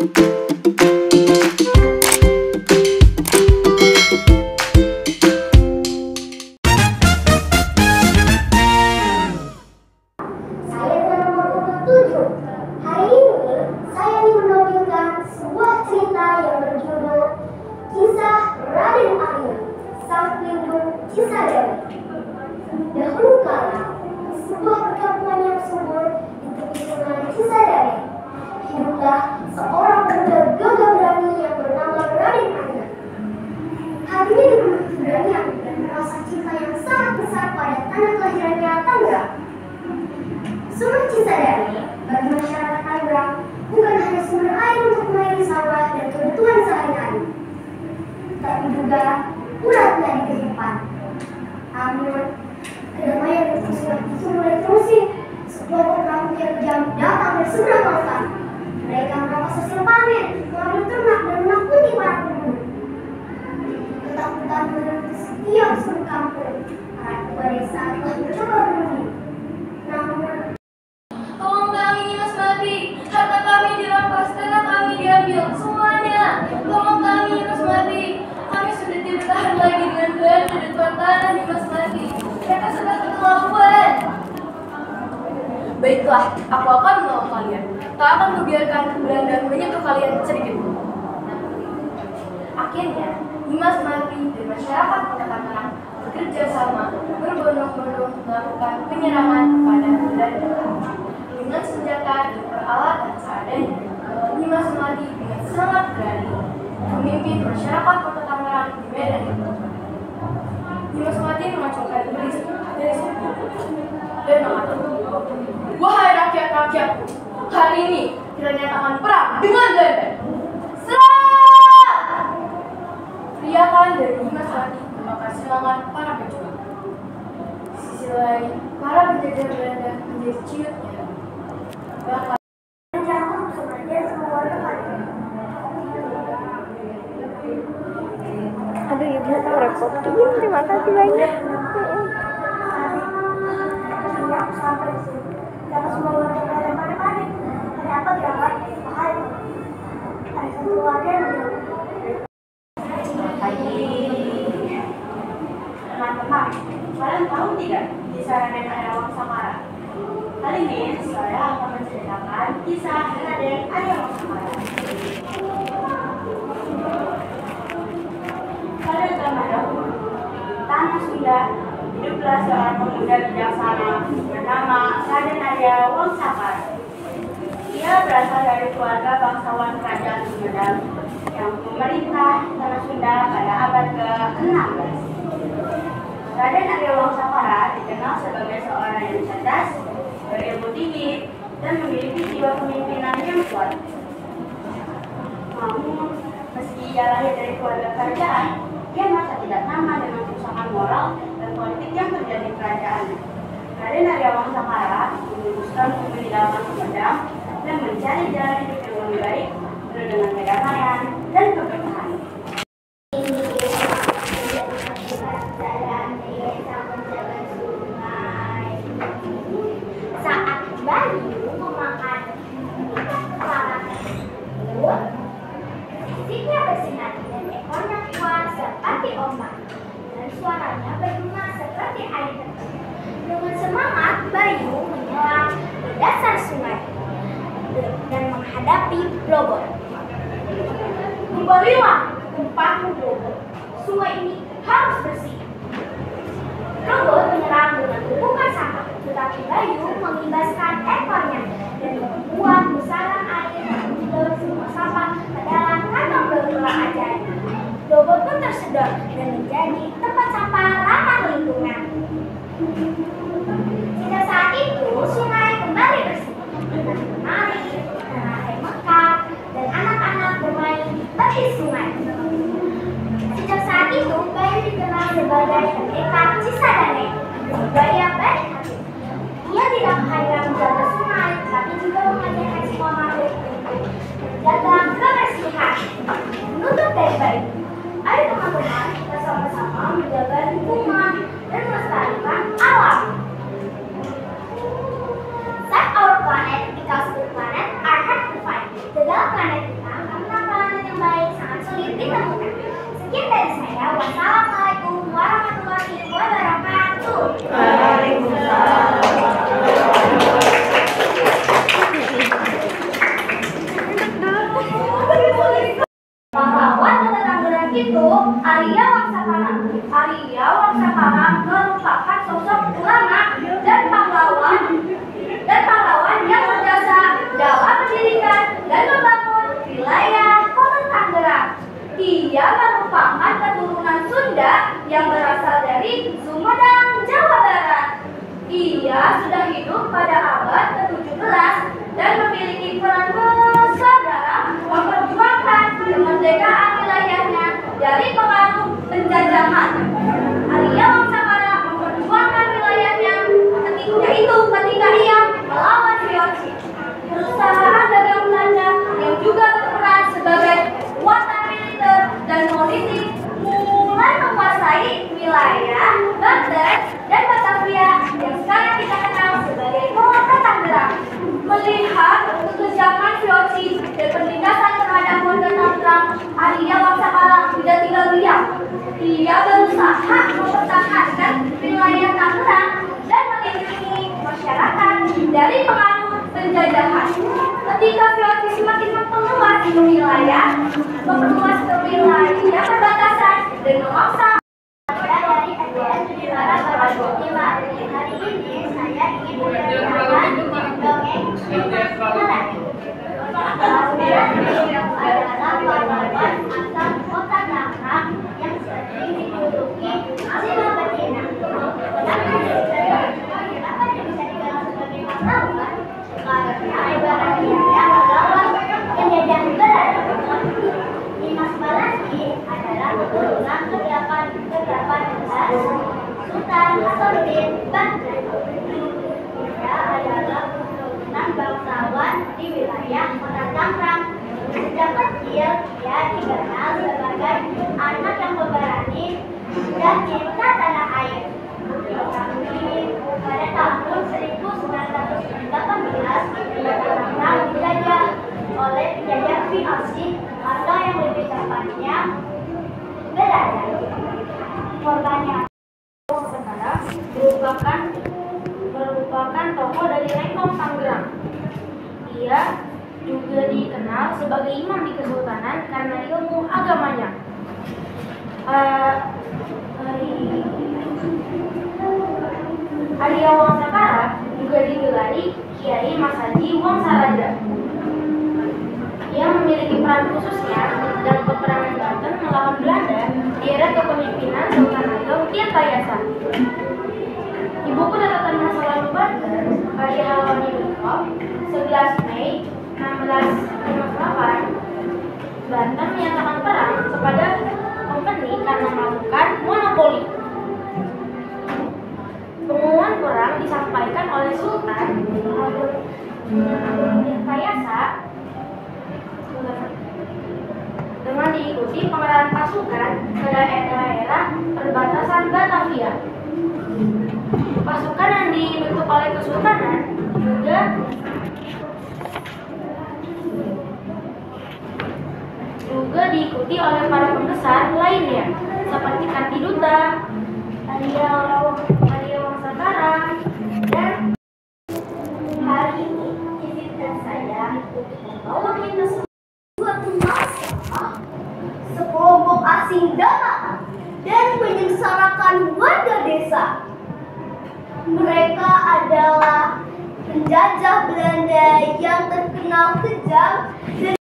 Hari ini saya ingin menampilkan sebuah cerita yang berjudul Kisah Raden Arya, Sang Pelindung Cisadane. Dahulu kala, di sebuah perkampungan yang subur di tepi sungai Cisadane, hiduplah seorang pemuda gagah berani yang bernama Raden Arya. Hatinya dipenuhi keberanian dan rasa cinta yang sangat besar pada tanah kelahirannya, Tangerang. Sungai Cisadane bagi masyarakat Tangerang bukan hanya sumber air untuk mengairi sawah dan kebutuhan sehari-hari, tapi juga uratnya di kehidupan. Namun, kedamaian untuk sungai itu mulai terusik. Sekelompok perampok yang kejam datang berseberang lautan. Mereka merampas hasil panen, mengambil ternak dan menakuti para penduduk. Ketakutan menyelimuti setiap sudut kampung. Para tua desa telah mencoba berbunyi. Namun, tolong kami, Nimas Mati. Harta kami dirampas, tanah kami diambil, semuanya. Tolong kami, Nimas Mati. Kami sudah tidak tahan lagi dengan belanda dan tuan tanah, Nimas Mati. Mereka sudah keterlaluan. Baiklah, aku akan menolong kalian. Tak akan membiarkan Belanda menyentuh kalian sedikit pun. Akhirnya, Nimas Mati dan masyarakat Kota Tangerang bekerja sama berbondong-bondong melakukan penyerangan kepada Belanda. Dengan senjata dan peralatan seadanya, Nimas Mati dengan sangat berani memimpin masyarakat Kota Tangerang di medan itu. Nimas Mati mengacungkan belis dan mengatakan, "Wahai rakyat-rakyatku, hari ini kita nyatakan perang dengan Belanda. Serang!" Teriakan dari Nimas Mati membakar semangat para pejuang. Di sisi lain, para penjajah Belanda menjadi ciutnya. Bahkan aduh, ibu mau repotin, terima kasih banyak. Teman-teman, kalian tahu tidak kisah Raden Arya Wangsamara? Kali ini saya akan menceritakan kisah Raden Arya Wangsamara. Pada zaman dahulu, tanah Sunda, hiduplah seorang pemuda bijaksana bernama Raden Arya Wangsamara. Ia berasal dari keluarga bangsawan kerajaan Sumedang yang memerintah tanah Sunda pada abad ke-16. Raden Arya Wangsamara dikenal sebagai seorang yang cerdas, berilmu tinggi, dan memiliki jiwa kepemimpinan yang kuat. Namun, meski ia lahir dari keluarga kerajaan, ia merasa tidak nyaman dengan kerusakan moral dan politik yang terjadi di kerajaan. Raden Arya Wangsamara memutuskan untuk meninggalkan Sumedang dan mencari jalan hidup yang lebih baik dengan kedamaian dan keberkahan. Saat Bayu memakan kelapa tersebut, fisiknya bersinar dan ekornya kuat seperti ombak, dan suaranya bergema seperti air terjun. Dengan semangat, Bayu menyelam ke dasar sungai dan menghadapi Blobot. "Kembalilah ke tempatmu, Blobot. Sungai ini harus bersih." Blobot menyerang dengan tumpukan sampah, tetapi Bayu mengibaskan ekornya dan membuat pusaran air yang menjulur semua sampah ke dalam kantong bergerak ajaib. Blobot pun tersedot dan menjadi tempat sampah ramah lingkungan. Sejak saat itu, sungai kembali bersih dengan mengalir, tanah air mekar, dan anak-anak bermain di tepi sungai. Sejak saat itu, Bayu dikenal sebagai pendekar Cisadane, bergaya baik hati. Ia tidak hanya menjaga sungai, tapi juga mengajarkan semua makhluk untuk menjaga kebersihan. Menutup dari Bayu, ayo teman-teman, kita sama-sama menjaga lingkungan dan melestarikan alam. Save our planet because the planet are hard to find. Jaga planet kita Arya Wangsakara. Arya Wangsakara merupakan sosok ulama dan pahlawan yang berjasa dalam mendirikan dan membangun wilayah Kota Tangerang. Ia merupakan keturunan Sunda yang berasal dari Sumedang, Jawa Barat. Ia sudah hidup pada abad ke-17 dan memiliki peran besar dalam memperjuangkan kemerdekaan wilayahnya dari pengaruh penjajahan. Arya Wangsakara memperjuangkan wilayahnya ketika ia melawan VOC, perusahaan dagang Belanda yang juga berperan sebagai kekuatan militer dan politik, mulai menguasai wilayah Banten dan Batavia yang sekarang kita kenal sebagai Kota Tangerang. Melihat kekejaman VOC dan penindasan terhadap warga Tangerang, Arya Wangsakara tidak tinggal diam. Ia berusaha mempertahankan wilayah Tangerang dan melindungi masyarakat dari pengaruh penjajahan. Ketika VOC semakin memperluas ke wilayah perbatasan dan memaksa dari SDN Sudirara Barat. Hari ini saya ingin menceritakan dongeng Dimas Melar. Adalah pahlawan asal Kota Tangerang yang sering dijuluki Sila Betina. Kenapa dia bisa dikenal sebagai pahlawan? Karena ibarat dia melawan penjajahan Belanda. Dimas Melar adalah keturunan ke-18 Sultan Hasanuddin Banten. Dia adalah keturunan bangsawan di wilayah Kota Tangerang. Sejak kecil, dia dikenal sebagai anak yang pemberani dan cinta tanah air. Tetapi pada tahun 1918, Tangerang dijajah oleh penjajah VOC atau yang lebih tepatnya Belanda. Korbannya sekarang merupakan tokoh dari Rengkong Tangerang. Ia juga dikenal sebagai imam di Kesultanan karena ilmu agamanya. Arya Wangsakara juga digelari Kiai Masaji Wangsaraja. Ia memiliki peran khususnya dalam peperangan Banten melawan Belanda di era kepemimpinan Sultan Ageng Tirtayasa. Di buku catatan masa lalu Banten, karya Halwani Lutfov, 11 Mei 1658, Banten menyatakan perang kepada Kompeni karena melakukan monopoli. Pengumuman perang disampaikan oleh Sultan Ageng Tirtayasa dengan diikuti pengerahan pasukan ke daerah perbatasan Batavia. Pasukan yang dibentuk oleh Kesultanan juga diikuti oleh para pembesar lainnya seperti Kartiduta, Arya Wangsakara, dan hari ini izinkan saya untuk membawa kita suatu masa sekelompok asing datang dan menyengsarakan warga desa. Mereka adalah penjajah Belanda yang terkenal kejam dan